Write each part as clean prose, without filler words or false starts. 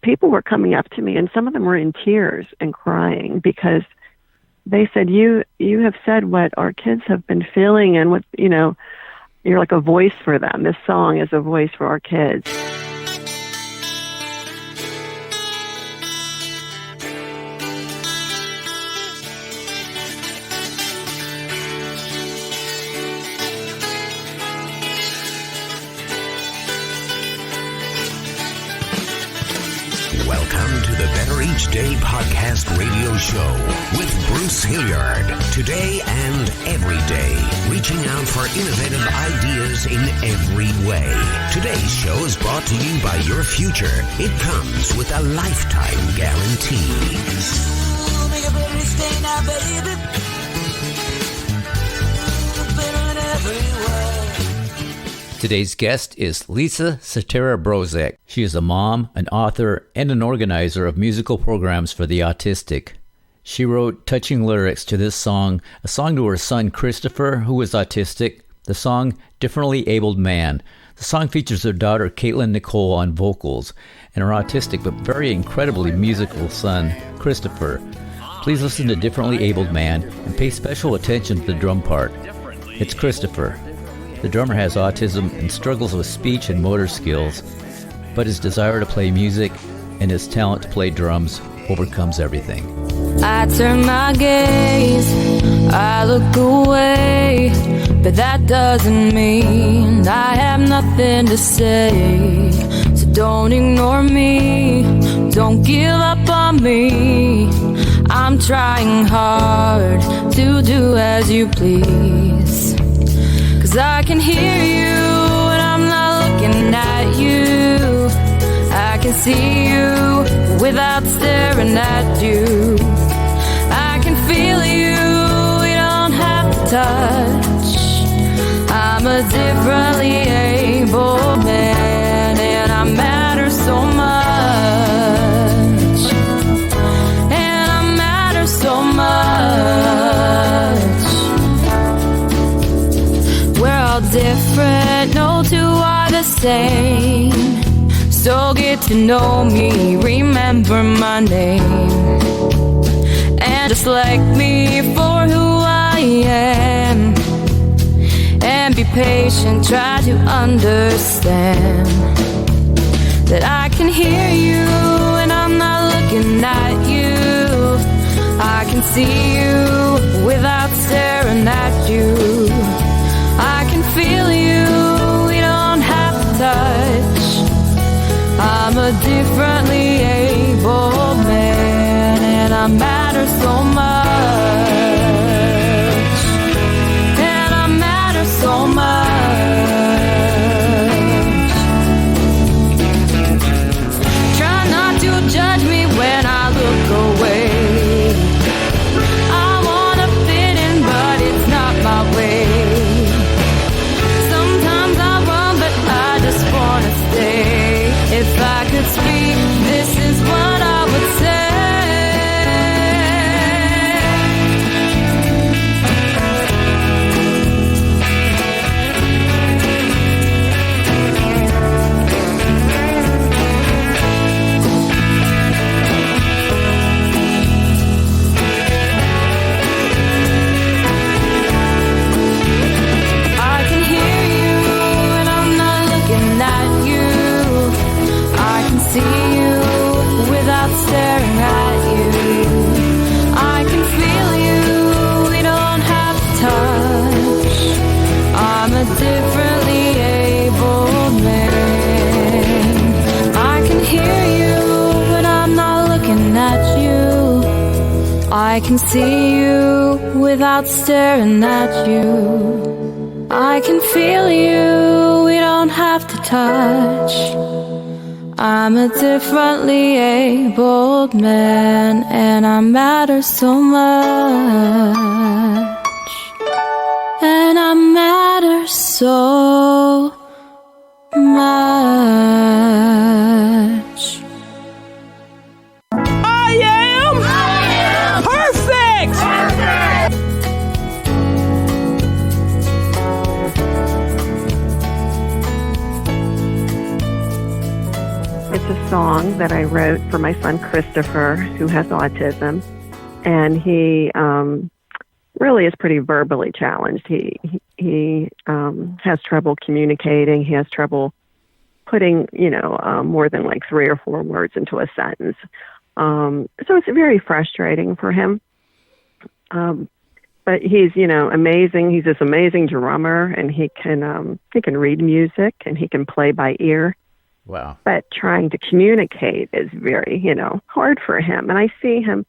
people were coming up to me, and some of them were in tears and crying because they said, you have said what our kids have been feeling, and what, you're like a voice for them. This song is a voice for our kids. Welcome to the Better Each Day podcast radio show with Bruce Hilliard. Today and every day, reaching out for innovative ideas in every way. Today's show is brought to you by your future. It comes with a lifetime guarantee. Make a better each day now, baby. Better in every way. Today's guest is Lisa Satira Brozek. She is a mom, an author, and an organizer of musical programs for the autistic. She wrote touching lyrics to this song, a song to her son Christopher, who is autistic. The song, Differently Abled Man. The song features her daughter Caitlin Nicole on vocals, and her autistic but very incredibly musical son, Christopher. Please listen to Differently Abled Man and pay special attention to the drum part. It's Christopher. The drummer has autism and struggles with speech and motor skills, but his desire to play music and his talent to play drums overcomes everything. I turn my gaze, I look away, but that doesn't mean I have nothing to say. So don't ignore me, don't give up on me. I'm trying hard to do as you please. I can hear you when I'm not looking at you. I can see you without staring at you. I can feel you, we don't have to touch. I'm a differently able man, and I matter so much. And I matter so much. Different, no two are the same. So get to know me, remember my name, and just like me for who I am. And be patient, try to understand that I can hear you when I'm not looking at you. I can see you without staring at you. I can feel you, we don't have to touch. I'm a differently able man, and I matter so much. And I matter so much. Try not to judge me when I look away. I wanna fit in, but it's not my way. If I could speak, this is what I would say. I can hear you when I'm not looking at you. See you without staring at you. I can feel you, we don't have to touch. I'm a differently able man. I can hear you when I'm not looking at you. I can see you without staring at you. I can feel you, we don't have to touch. I'm a differently abled man, and I matter so much. And I matter so much. I am perfect! It's a song that I wrote for my son Christopher, who has autism, and he really is pretty verbally challenged. He has trouble communicating. He has trouble putting, more than like 3 or 4 words into a sentence. So it's very frustrating for him. But he's, amazing. He's this amazing drummer, and he can read music, and he can play by ear. Wow. But trying to communicate is very, hard for him. And I see him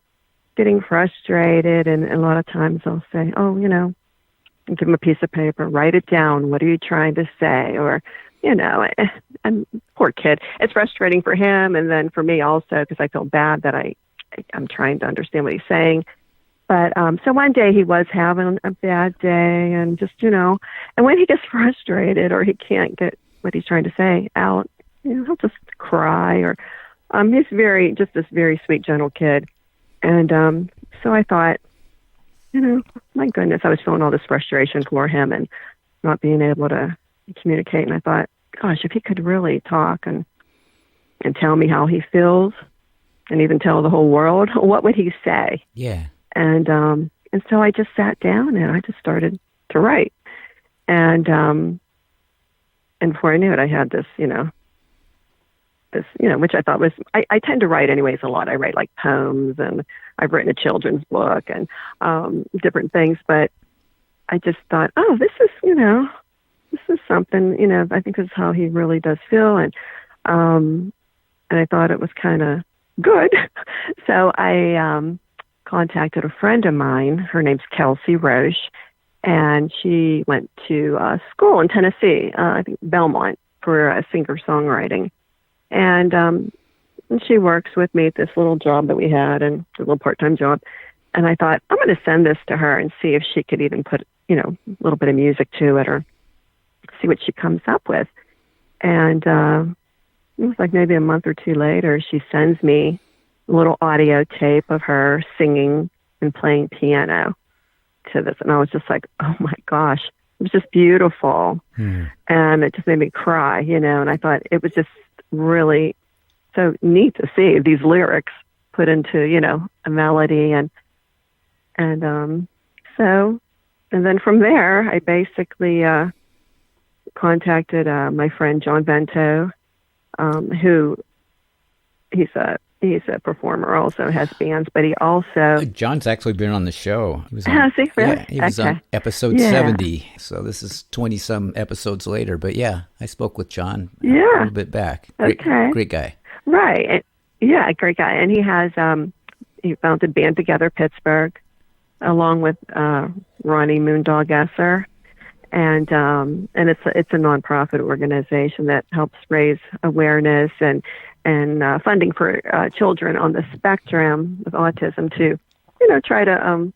getting frustrated, and a lot of times I'll say, give him a piece of paper, write it down. What are you trying to say? Or, and poor kid. It's frustrating for him, and then for me also, because I feel bad that I'm trying to understand what he's saying. But so one day he was having a bad day, and just, and when he gets frustrated or he can't get what he's trying to say out, he'll just cry. Or he's just this very sweet, gentle kid. And so I thought, my goodness, I was feeling all this frustration for him and not being able to communicate. And I thought, gosh, if he could really talk and tell me how he feels, and even tell the whole world, what would he say? Yeah. And so I just sat down and I just started to write. And before I knew it, I had this, which I thought was, I tend to write anyways a lot. I write like poems, and I've written a children's book and different things. But I just thought, oh, this is something, I think this is how he really does feel. And I thought it was kind of good. So I contacted a friend of mine. Her name's Kelsey Roche, and she went to school in Tennessee, I think Belmont, for singer-songwriting. And she works with me at this little job that we had, and a little part-time job. And I thought, I'm going to send this to her and see if she could even put, a little bit of music to it, or see what she comes up with. And it was like maybe a month or 2 later, she sends me a little audio tape of her singing and playing piano to this. And I was just like, oh my gosh, it was just beautiful. And it just made me cry, and I thought it was just really so neat to see these lyrics put into, a melody. And then from there, I basically contacted my friend John Bento, who he's a performer, also has bands, but he also... John's actually been on the show. He was on, has he? Really? Yeah, he was on episode 70, so this is 20-some episodes later. But yeah, I spoke with John a little bit back. Great guy. Right. Great guy. And he has, he founded Band Together Pittsburgh, along with Ronnie Moondog Esser. And it's a nonprofit organization that helps raise awareness and funding for children on the spectrum of autism to, try to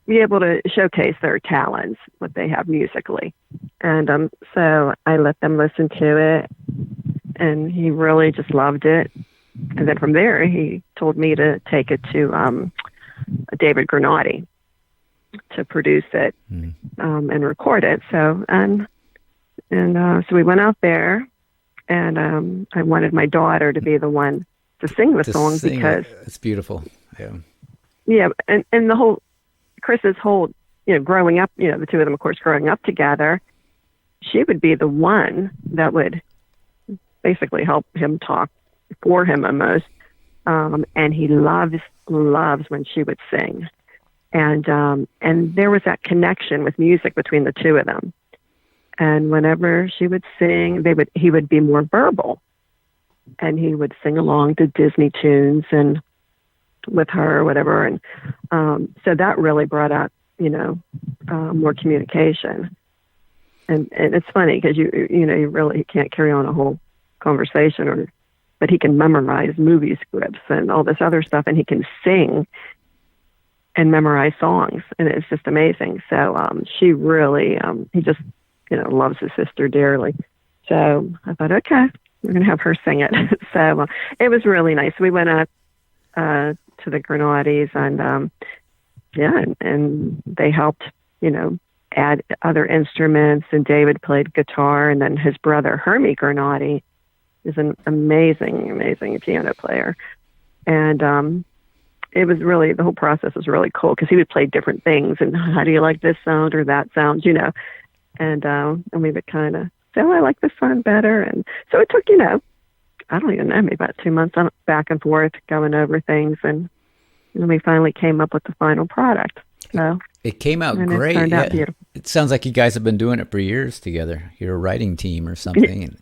be able to showcase their talents, what they have musically. And so I let them listen to it, and he really just loved it. And then from there, he told me to take it to David Granati to produce it and record it. So so we went out there, and I wanted my daughter to be the one to sing the song because it's beautiful. Yeah, and the whole Chris's whole growing up, the two of them, of course, growing up together, she would be the one that would basically help him talk for him almost, and he loves when she would sing. And there was that connection with music between the two of them. And whenever she would sing, he would be more verbal, and he would sing along to Disney tunes and with her or whatever. And so that really brought out, more communication. And it's funny because you really can't carry on a whole conversation, but he can memorize movie scripts and all this other stuff, and he can sing and memorize songs, and it's just amazing. So she really, he just, loves his sister dearly. So I thought, okay, we're going to have her sing it. So it was really nice. We went up to the Granatis, and and they helped, add other instruments, and David played guitar, and then his brother Hermie Granati is an amazing piano player. And it was really, the whole process was really cool because he would play different things and how do you like this sound or that sound, you know. And we would kind of say, oh, I like this sound better. And so it took, you know, I don't even know, maybe about 2 months back and forth going over things. And then we finally came up with the final product. So it came out great. It turned out beautiful. It sounds like you guys have been doing it for years together. You're a writing team or something.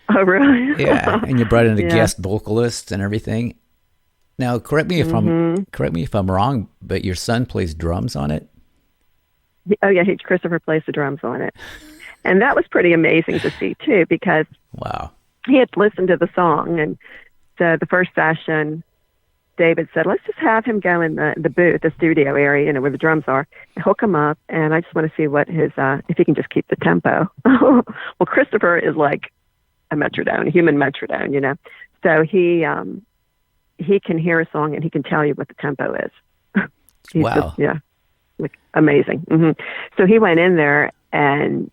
Oh, really? Yeah, and you brought in a guest vocalist and everything. Now, correct me if I'm wrong, but your son plays drums on it. Oh yeah, Christopher plays the drums on it, and that was pretty amazing to see too because he had listened to the song, and so the first session, David said, "Let's just have him go in the booth, the studio area, you know, where the drums are, and hook him up, and I just want to see what his if he can just keep the tempo." Well, Christopher is like a metronome, a human metronome, you know, so he can hear a song and he can tell you what the tempo is. He's wow. Just, like amazing. So he went in there and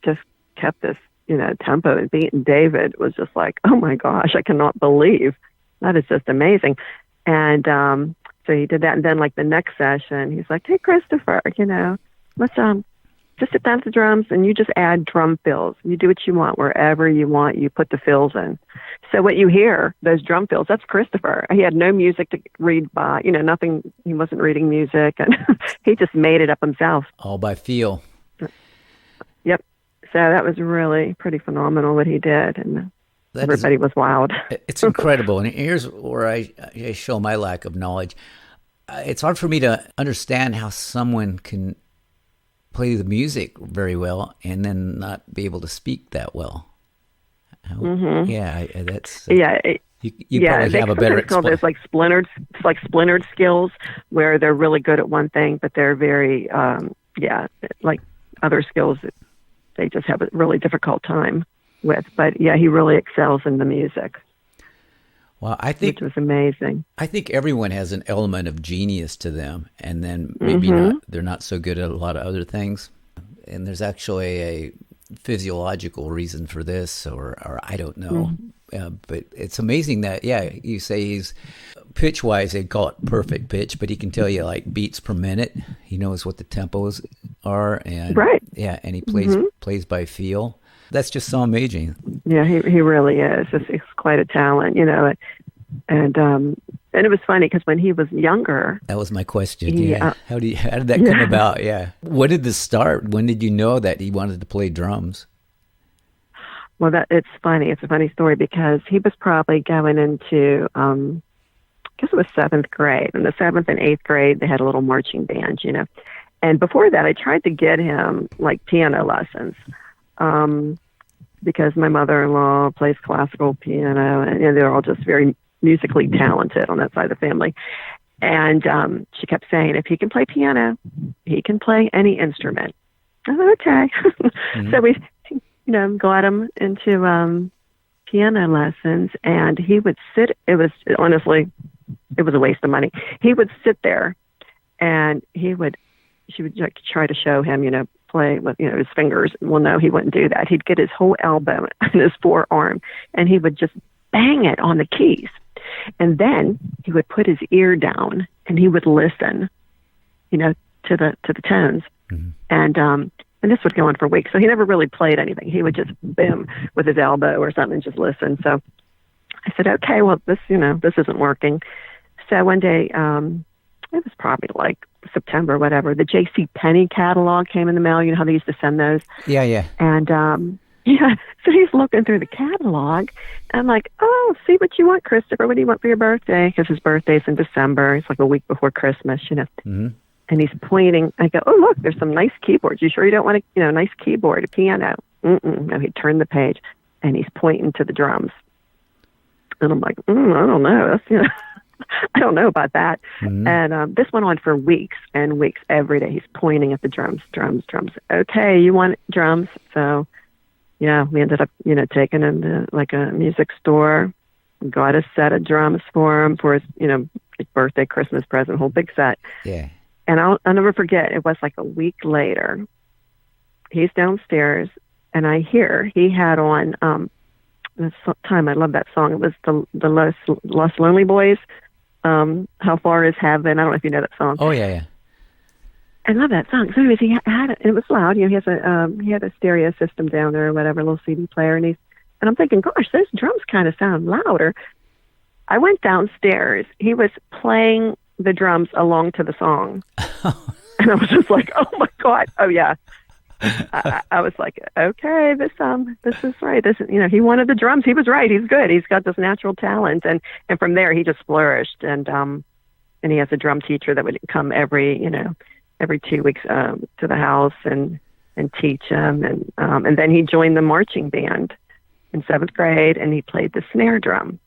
just kept this, you know, tempo and beat. And David was just like, oh my gosh, I cannot believe that is just amazing. And so he did that. And then like the next session, he's like, hey, Christopher, you know, let's just sit down to the drums and you just add drum fills. You do what you want wherever you want. You put the fills in. So what you hear, those drum fills, that's Christopher. He had no music to read by, you know, nothing. He wasn't reading music, and he just made it up himself. All by feel. Yep. So that was really pretty phenomenal what he did, and everybody was wild. It's incredible. And here's where I show my lack of knowledge. It's hard for me to understand how someone can play the music very well and then not be able to speak that well. Yeah, that's you probably have a better call this like splintered skills where they're really good at one thing, but they're very like other skills that they just have a really difficult time with. But yeah, he really excels in the music. Well, which was amazing. I think everyone has an element of genius to them, and then maybe they're not so good at a lot of other things. And there's actually a physiological reason for this, or I don't know. But it's amazing that, you say he's pitch-wise, they call it perfect pitch, but he can tell you like beats per minute. He knows what the tempos are, and and he plays by feel. That's just so amazing. Yeah, he really is. He's quite a talent, you know. And it was funny because when he was younger, that was my question. How did that come about? Yeah. When did this start? When did you know that he wanted to play drums? Well, it's funny. It's a funny story because he was probably going into, I guess it was 7th grade. In the 7th and 8th grade, they had a little marching band, you know. And before that, I tried to get him like piano lessons. Because my mother-in-law plays classical piano, and they're all just very musically talented on that side of the family. And she kept saying, if he can play piano, he can play any instrument. I thought, okay. So we, got him into piano lessons, and he would sit. It was a waste of money. He would sit there, and she would like try to show him, play with his fingers. Well, no, he wouldn't do that. He'd get his whole elbow and his forearm, and he would just bang it on the keys. And then he would put his ear down and he would listen, to the tones. And this would go on for weeks. So he never really played anything. He would just boom with his elbow or something, just listen. So I said, okay, well, this isn't working. So one day, it was probably like September, whatever, the J.C. Penney catalog came in the mail. You know how they used to send those? Yeah. And, so he's looking through the catalog. And I'm like, oh, see what you want, Christopher. What do you want for your birthday? Because his birthday's in December. It's like a week before Christmas, And he's pointing. I go, oh, look, there's some nice keyboards. You sure you don't want a, nice keyboard, a piano? No, he turned the page, and he's pointing to the drums. And I'm like, I don't know. That's, I don't know about that. And this went on for weeks and weeks. Every day he's pointing at the drums. Okay, you want drums? So, we ended up, taking him to like a music store, got a set of drums for him for his, his birthday, Christmas present, whole big set. Yeah. And I'll never forget, it was like a week later. He's downstairs, and I hear he had on this time. I love that song. It was the Los Lonely Boys. How Far Is Heaven? I don't know if you know that song. Oh yeah, yeah. I love that song. So anyways, he had it. It was loud. You know, he had a stereo system down there or whatever, a little CD player, and I'm thinking, gosh, those drums kind of sound louder. I went downstairs. He was playing the drums along to the song, and I was just like, oh my God, oh yeah. I was like, okay, this is right. This is, you know, he wanted the drums. He was right. He's good. He's got this natural talent, and from there he just flourished. And he has a drum teacher that would come every 2 weeks to the house and teach him. And then he joined the marching band in 7th grade, and he played the snare drum.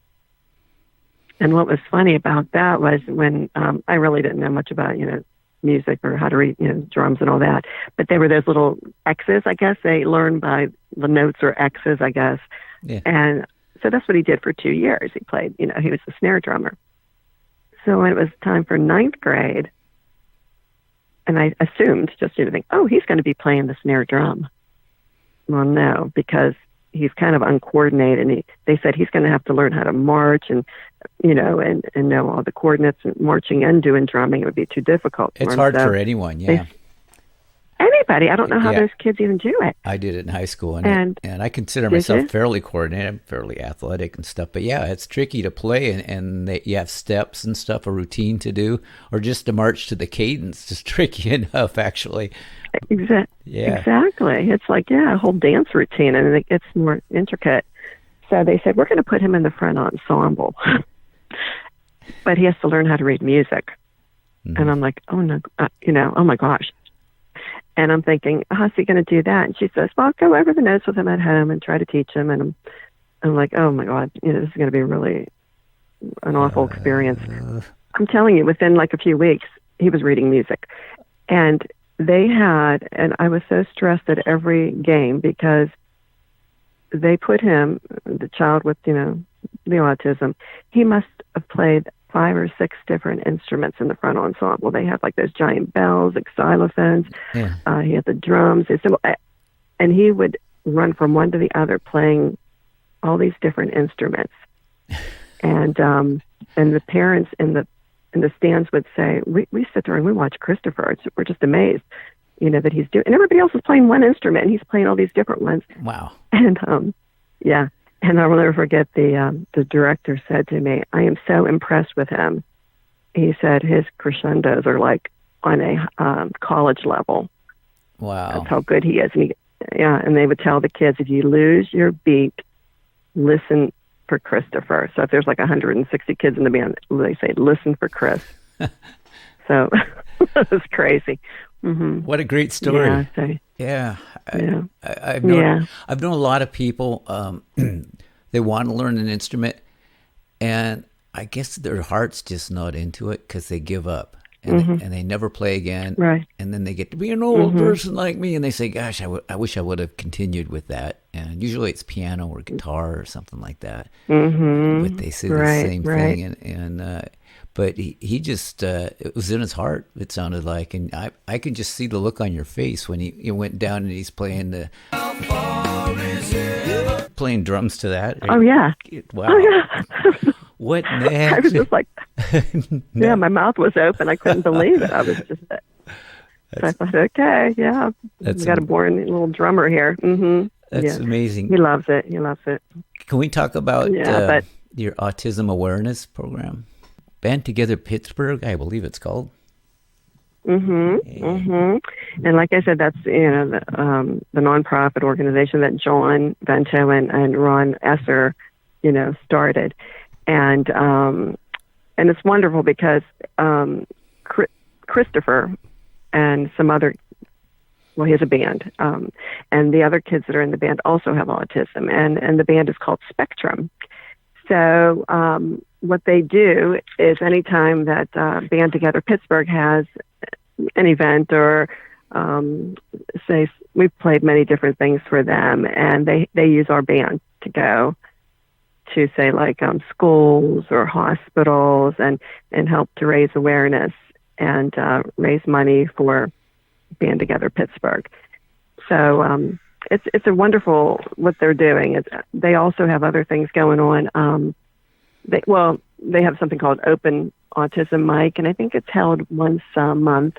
And what was funny about that was when I really didn't know much about, music or how to read, drums and all that. But they were those little X's, I guess. They learned by the notes or X's, I guess. Yeah. And so that's what he did for 2 years. He played, he was the snare drummer. So when it was time for 9th grade, and I assumed, just to think, oh, he's going to be playing the snare drum. Well, no, because he's kind of uncoordinated, and they said he's going to have to learn how to march and know all the coordinates, and marching and doing drumming, it would be too difficult. It's hard for anyone, yeah. Anybody. I don't know how those kids even do it. I did it in high school, and I consider myself fairly coordinated. I'm fairly athletic and stuff. But yeah, it's tricky to play, and you have steps and stuff, a routine to do, or just to march to the cadence is tricky enough, actually. Exactly. It's like, a whole dance routine, and it gets more intricate. So they said, we're going to put him in the front ensemble. But he has to learn how to read music. Mm-hmm. And I'm like, oh, no, oh, my gosh. And I'm thinking, how's he going to do that? And she says, well, I'll go over the notes with him at home and try to teach him. And I'm like, oh, my God, this is going to be really an awful experience. I'm telling you, within like a few weeks, he was reading music. And and I was so stressed at every game because they put him, the child with, the autism, he must have played 5 or 6 different instruments in the front ensemble. They have like those giant bells, like xylophones. Yeah. He had the drums, and he would run from one to the other playing all these different instruments. And the parents in the stands would say, we sit there and we watch Christopher. We're just amazed, that he's doing, and everybody else is playing one instrument and he's playing all these different ones. Wow. And and I will never forget the director said to me, I am so impressed with him. He said his crescendos are like on a college level. Wow. That's how good he is. And they would tell the kids, if you lose your beat, listen for Christopher. So if there's like 160 kids in the band, they say, listen for Chris. So it was crazy. Mm-hmm. What a great story. I've known a lot of people, they want to learn an instrument, and I guess their heart's just not into it because they give up. And they never play again. Right. And then they get to be an old person like me, and they say, gosh, I wish I would have continued with that. And usually it's piano or guitar or something like that. Mm-hmm. But they say the same thing. But he just, it was in his heart, it sounded like. And I could just see the look on your face when he went down and he's playing playing drums to that. Right? Oh, yeah. Wow. Oh, yeah. What next? I was just like, my mouth was open. I couldn't believe it. I was just, so I thought, okay, yeah. We got a born little drummer here. Mm-hmm. That's amazing. He loves it. Can we talk about your autism awareness program? Band Together Pittsburgh, I believe it's called. Mm-hmm. Mm-hmm. And like I said, that's the nonprofit organization that John Vento and Ron Esser, started. And it's wonderful because Christopher and some other, he has a band, and the other kids that are in the band also have autism, and the band is called Spectrum. So what they do is anytime that Band Together Pittsburgh has an event or say we've played many different things for them, and they use our band to go to say like schools or hospitals and help to raise awareness and raise money for Band Together Pittsburgh. So it's a wonderful what they're doing. They also have other things going on. They have something called Open Autism Mic, and I think it's held once a month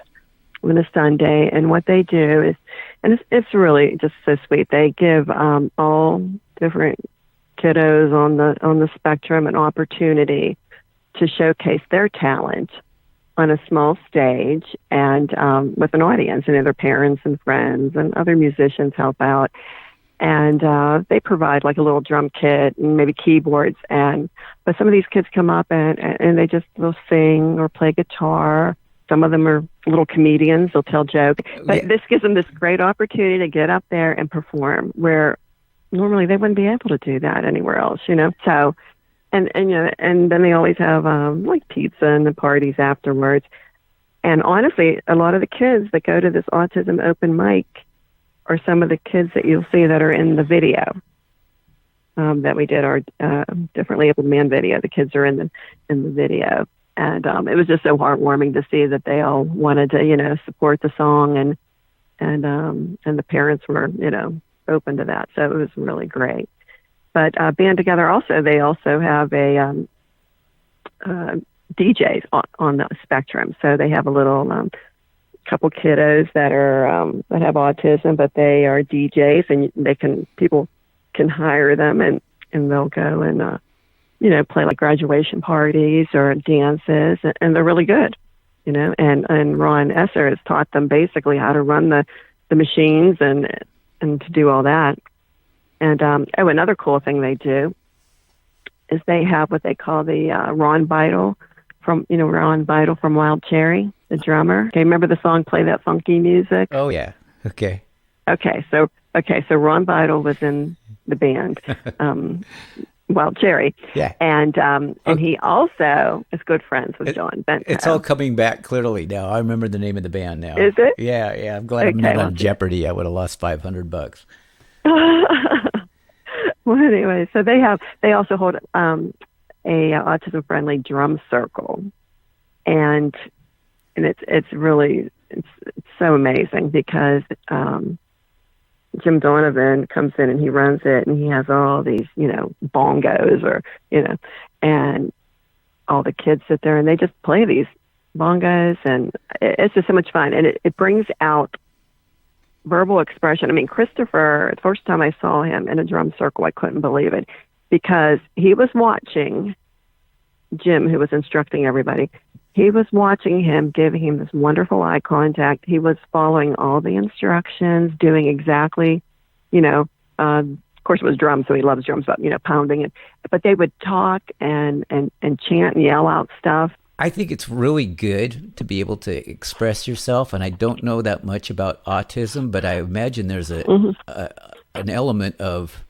on a Sunday. And what they do is, and it's really just so sweet. They give all different kiddos on the spectrum an opportunity to showcase their talent on a small stage and with an audience, and their parents and friends and other musicians help out. And they provide like a little drum kit and maybe keyboards. But some of these kids come up and they'll sing or play guitar. Some of them are little comedians. They'll tell jokes. But this gives them this great opportunity to get up there and perform where normally they wouldn't be able to do that anywhere else, So, and then they always have like pizza and the parties afterwards. And honestly, a lot of the kids that go to this autism open mic are some of the kids that you'll see that are in the video that we did, our differently abled man video. The kids are in the video, and it was just so heartwarming to see that they all wanted to support the song, and the parents were open to that. So it was really great. But Band Together they also have a DJs on the spectrum. So they have a little couple kiddos that have autism, but they are DJs, and people can hire them, and they'll go and play like graduation parties or dances, and they're really good, and Ron Esser has taught them basically how to run the machines and to do all that. And another cool thing they do is they have what they call the Ron Beidel from Wild Cherry, the drummer. Okay, remember the song "Play That Funky Music"? Oh yeah. Okay. So Ron Beidel was in the band, Wild Cherry. Yeah. And he also is good friends with John Bento. It's all coming back clearly now. I remember the name of the band now. Is it? Yeah. I'm glad I'm not on Jeopardy. I would have lost $500. Well, anyway, so they also hold a autism-friendly drum circle, and it's really so amazing because Jim Donovan comes in and he runs it, and he has all these bongos and all the kids sit there and they just play these bongos, and it's just so much fun, and it brings out verbal expression. I mean, Christopher, the first time I saw him in a drum circle, I couldn't believe it, because he was watching Jim, who was instructing everybody. He was watching him, giving him this wonderful eye contact. He was following all the instructions, doing exactly, of course it was drums, so he loves drums, but, pounding it. But they would talk and chant and yell out stuff. I think it's really good to be able to express yourself, and I don't know that much about autism, but I imagine there's an element of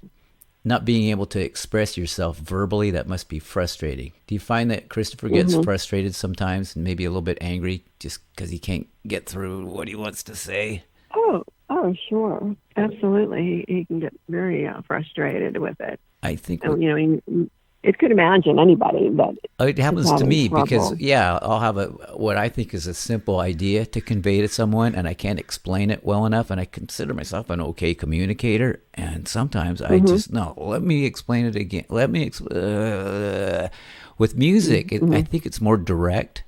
not being able to express yourself verbally that must be frustrating. Do you find that Christopher gets frustrated sometimes and maybe a little bit angry just because he can't get through what he wants to say? Oh, sure. Absolutely. He can get very frustrated with it. I think... It could imagine anybody that it happens to me trouble. Because I'll have what I think is a simple idea to convey to someone, and I can't explain it well enough, and I consider myself an okay communicator, and sometimes I just let me explain it again. With music, I think it's more direct,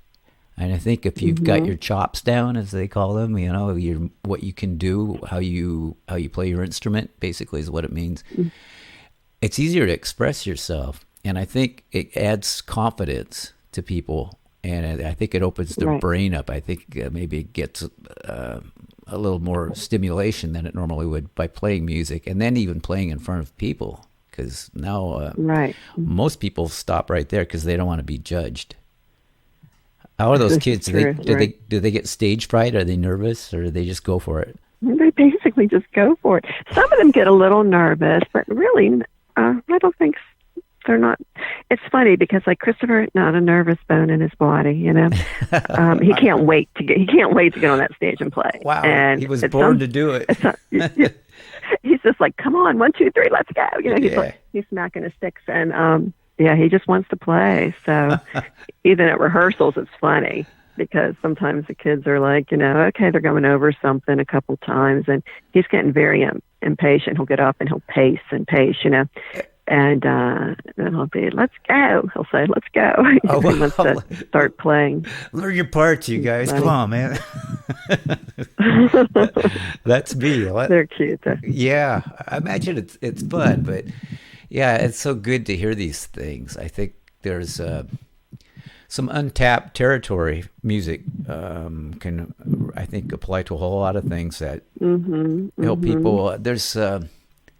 and I think if you've got your chops down, as they call them, what you can do, how you play your instrument, basically is what it means. It's easier to express yourself. And I think it adds confidence to people, and I think it opens their brain up. I think maybe it gets a little more stimulation than it normally would by playing music, and then even playing in front of people, because now most people stop right there because they don't want to be judged. How are those kids? Do they get stage fright? Are they nervous, or do they just go for it? They basically just go for it. Some of them get a little nervous, but really, I don't think they're not. It's funny because like Christopher, not a nervous bone in his body, he can't wait to get on that stage and play. Wow, and he was born to do it. He's just like, come on, 1, 2, 3, let's go. He's smacking his sticks, and he just wants to play. So even at rehearsals, it's funny. because sometimes the kids are like, okay, they're going over something a couple times, and he's getting very impatient. He'll get up and he'll pace and pace, and then he'll be, let's go. He'll say, let's go. Oh, he wants to start playing. Learn your parts, you guys. Come on, man. That's me. They're cute. Yeah, I imagine it's fun, but yeah, it's so good to hear these things. I think there's some untapped territory. Music can, I think, apply to a whole lot of things that help people. There's a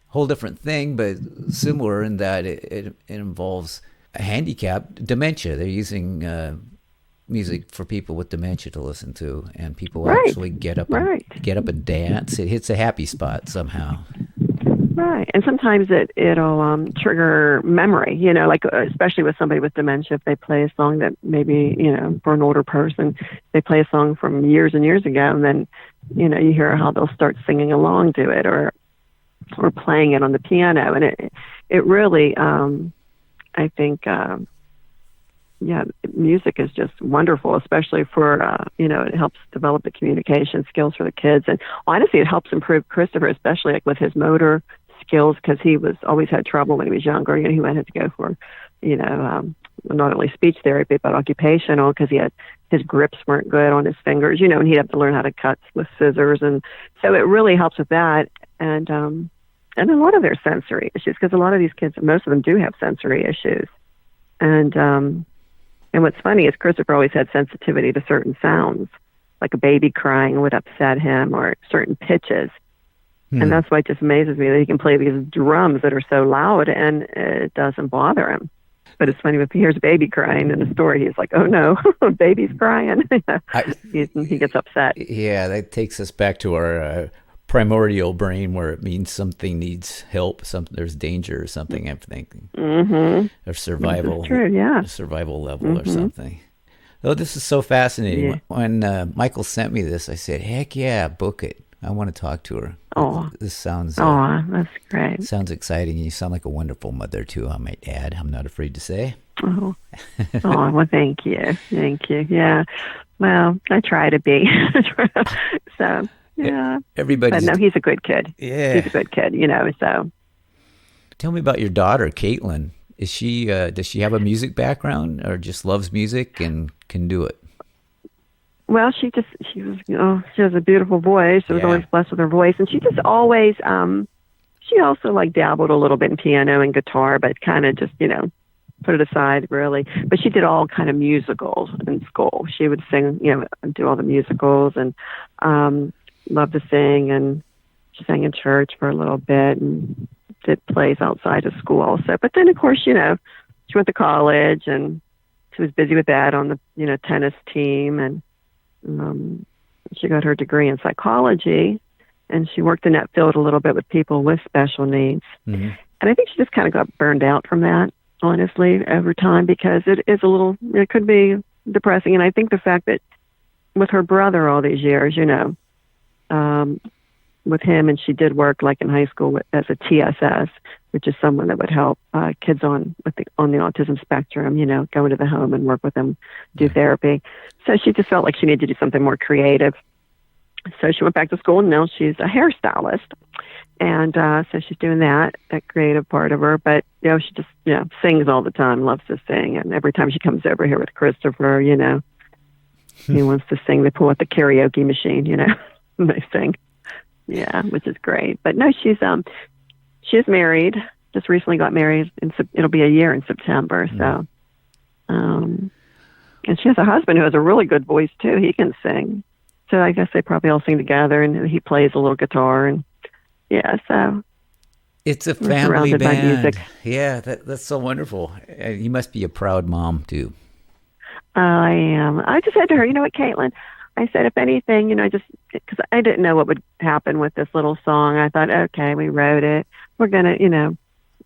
whole different thing, but similar in that it involves a handicap, dementia. They're using music for people with dementia to listen to, and people actually get up and dance. It hits a happy spot somehow. Right, and sometimes it'll trigger memory. Like especially with somebody with dementia, if they play a song that maybe for an older person, they play a song from years and years ago, and then you hear how they'll start singing along to it, or playing it on the piano, and it really, I think, music is just wonderful, especially for it helps develop the communication skills for the kids, and honestly, it helps improve Christopher, especially like with his motor skills, because he always had trouble when he was younger. He had to go for, not only speech therapy but occupational, because his grips weren't good on his fingers, and he'd have to learn how to cut with scissors, and so it really helps with that, and a lot of their sensory issues, because a lot of these kids, most of them do have sensory issues, and what's funny is Christopher always had sensitivity to certain sounds, like a baby crying would upset him, or certain pitches. And that's why it just amazes me that he can play these drums that are so loud and it doesn't bother him. But it's funny, if he hears a baby crying in the story, he's like, oh no, baby's crying. He gets upset. Yeah, that takes us back to our primordial brain, where it means something needs help, there's danger or something, I'm thinking. Or survival. True, yeah. Survival level or something. Oh, this is so fascinating. Yeah. When Michael sent me this, I said, heck yeah, book it. I want to talk to her. Oh, this sounds. That's great. Sounds exciting. You sound like a wonderful mother too, I might add. I'm not afraid to say. Oh, well, thank you. Yeah. Well, I try to be. So, yeah. Everybody's. But no, he's a good kid. Yeah. He's a good kid, so. Tell me about your daughter, Caitlin. Is she, does she have a music background, or just loves music and can do it? Well, she has a beautiful voice. She was always blessed with her voice. And she just always, she also like dabbled a little bit in piano and guitar, but kind of just, put it aside really. But she did all kind of musicals in school. She would sing, do all the musicals, and loved to sing. And she sang in church for a little bit and did plays outside of school also. But then, of course, she went to college, and she was busy with that on the, tennis team, and she got her degree in psychology, and she worked in that field a little bit with people with special needs. And I think she just kind of got burned out from that, honestly, over time, because it could be depressing. And I think the fact that with her brother all these years, with him, and she did work like in high school as a TSS, which is someone that would help kids on the autism spectrum, go into the home and work with them, do therapy. So she just felt like she needed to do something more creative. So she went back to school, and now she's a hairstylist. And so she's doing that creative part of her. But, she just, sings all the time, loves to sing. And every time she comes over here with Christopher, he wants to sing. They pull out the karaoke machine, and they sing. Yeah, which is great. But no, she's married. Just recently got married. It'll be a year in September. So, and she has a husband who has a really good voice too. He can sing. So I guess they probably all sing together, and he plays a little guitar, and so it's a family band. Yeah, that's so wonderful. You must be a proud mom too. I am. I just said to her, you know what, Caitlin? I said, if anything, just because I didn't know what would happen with this little song, I thought, okay, we wrote it. We're going to,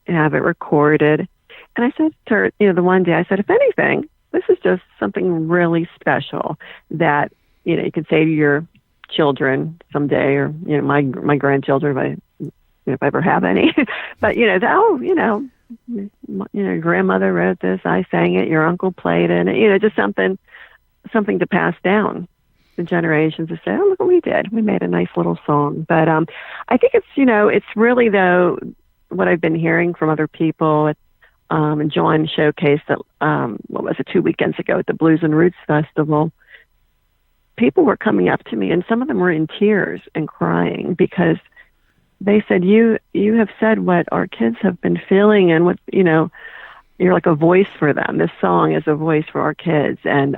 have it recorded. And I said to her, the one day, I said, if anything, this is just something really special that, you can say to your children someday, or, my grandchildren, if I ever have any, but, grandmother wrote this, I sang it, your uncle played in it, just something something to pass down the generations to say, oh, look what we did. We made a nice little song. But I think it's, it's really, though, what I've been hearing from other people. And John showcased that, 2 weekends ago at the Blues and Roots Festival. People were coming up to me, and some of them were in tears and crying because they said, you have said what our kids have been feeling, and what, you're like a voice for them. This song is a voice for our kids. And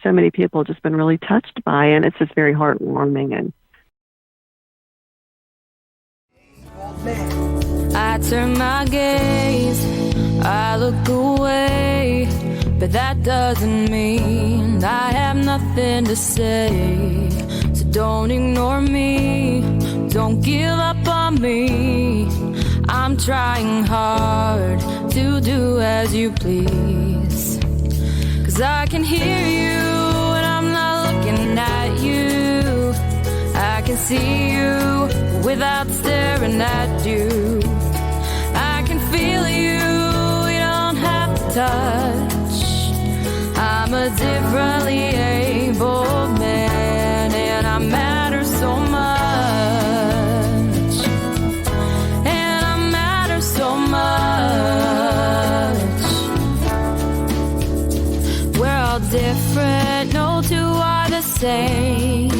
so many people have just been really touched by it, and it's just very heartwarming. And I turn my gaze, I look away, but that doesn't mean I have nothing to say. So don't ignore me, don't give up on me. I'm trying hard to do as you please. 'Cause I can hear you when I'm not looking at you. I can see you without staring at you. I can feel you, we don't have to touch. I'm a differently able man, and I matter so much. And I matter so much. We're all different, no two are the same.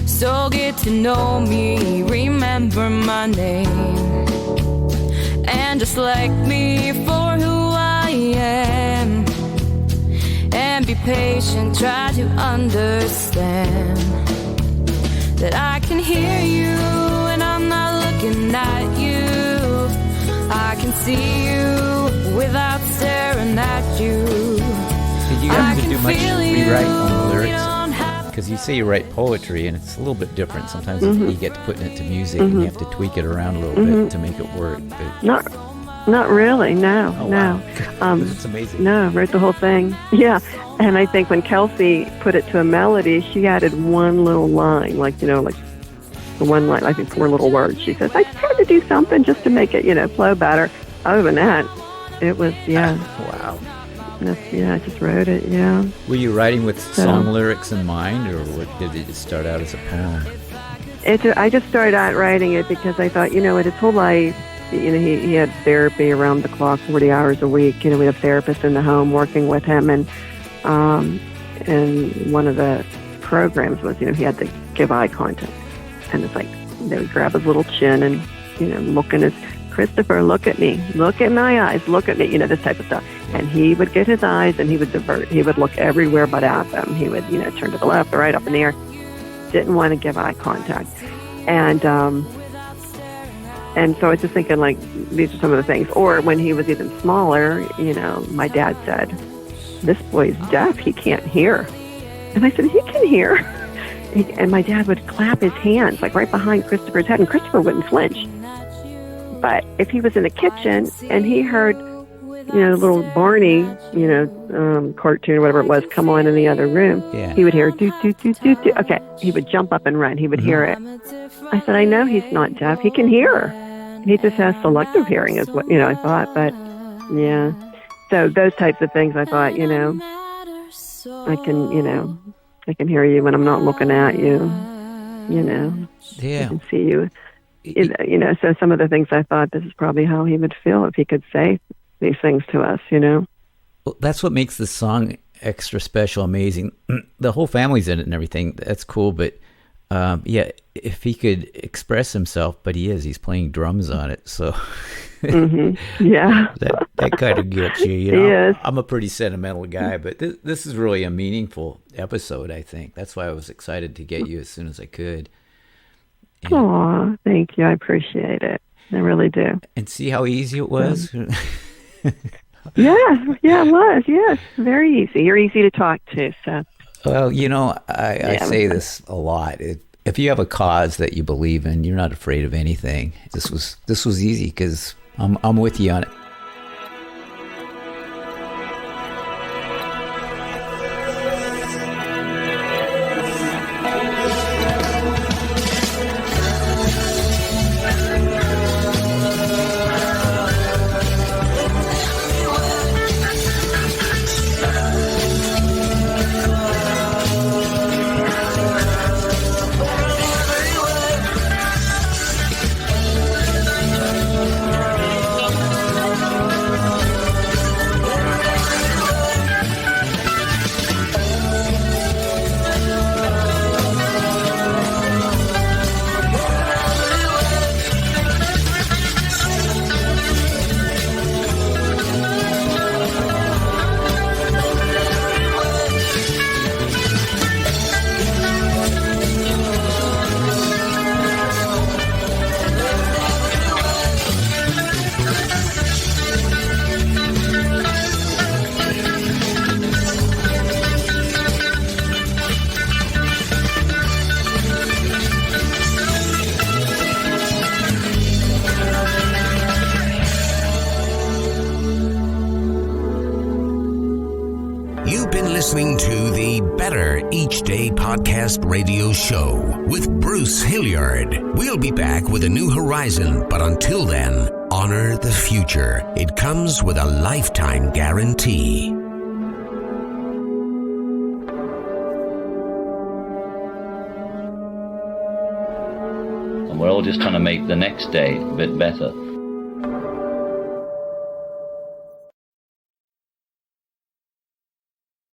So get to know me, remember my name. And just like me for who I am. And be patient, try to understand that I can hear you when I'm not looking at you. I can see you without staring at you. Did you have to do much rewrite on the lyrics? Because you say you write poetry, and it's a little bit different. Sometimes you get to putting it to music, and you have to tweak it around a little bit to make it work. But Not really, no, oh, no. Wow. It's amazing. No, wrote the whole thing. Yeah, and I think when Kelsey put it to a melody, she added one little line, like the one line, I think 4 little words. She says, I just had to do something just to make it, flow better. Other than that, it was, Wow. I just wrote it, yeah. Were you writing with song lyrics in mind, or did it just start out as a poem? I just started out writing it because I thought, his whole life, he had therapy around the clock, 40 hours a week. We have therapists in the home working with him, and one of the programs was, he had to give eye contact, and it's like they would grab his little chin and, look in his, Christopher, look at me, look at my eyes, look at me, this type of stuff. And he would get his eyes and he would divert. He would look everywhere but at them. He would, turn to the left, the right, up in the air. Didn't want to give eye contact. And so I was just thinking, like, these are some of the things. Or when he was even smaller, my dad said, this boy's deaf, he can't hear. And I said, he can hear. And my dad would clap his hands, like right behind Christopher's head, and Christopher wouldn't flinch. But if he was in the kitchen and he heard, little Barney, cartoon or whatever it was, come on in the other room, he would hear, do, do, do, do, do. Okay, he would jump up and run. He would hear it. I said, I know he's not deaf. He can hear. He just has selective hearing is what, I thought. But, yeah. So those types of things, I thought, I can hear you when I'm not looking at you, Yeah. I can see you. So some of the things I thought, this is probably how he would feel if he could say these things to us, Well, that's what makes the song extra special, amazing. The whole family's in it and everything. That's cool, but if he could express himself, but he's playing drums on it, so yeah, that kind of gets you. Yes. I'm a pretty sentimental guy, but this is really a meaningful episode. I think that's why I was excited to get you as soon as I could. Oh, thank you. I appreciate it. I really do. And see how easy it was. Yeah, it was. Yes, very easy. You're easy to talk to. So, well, I say this a lot. If you have a cause that you believe in, you're not afraid of anything. This was easy because I'm with you on it. You've been listening to the Better Each Day podcast radio show with Bruce Hilliard. We'll be back with a new horizon, but until then, honor the future. It comes with a lifetime guarantee. And we're all just trying to make the next day a bit better.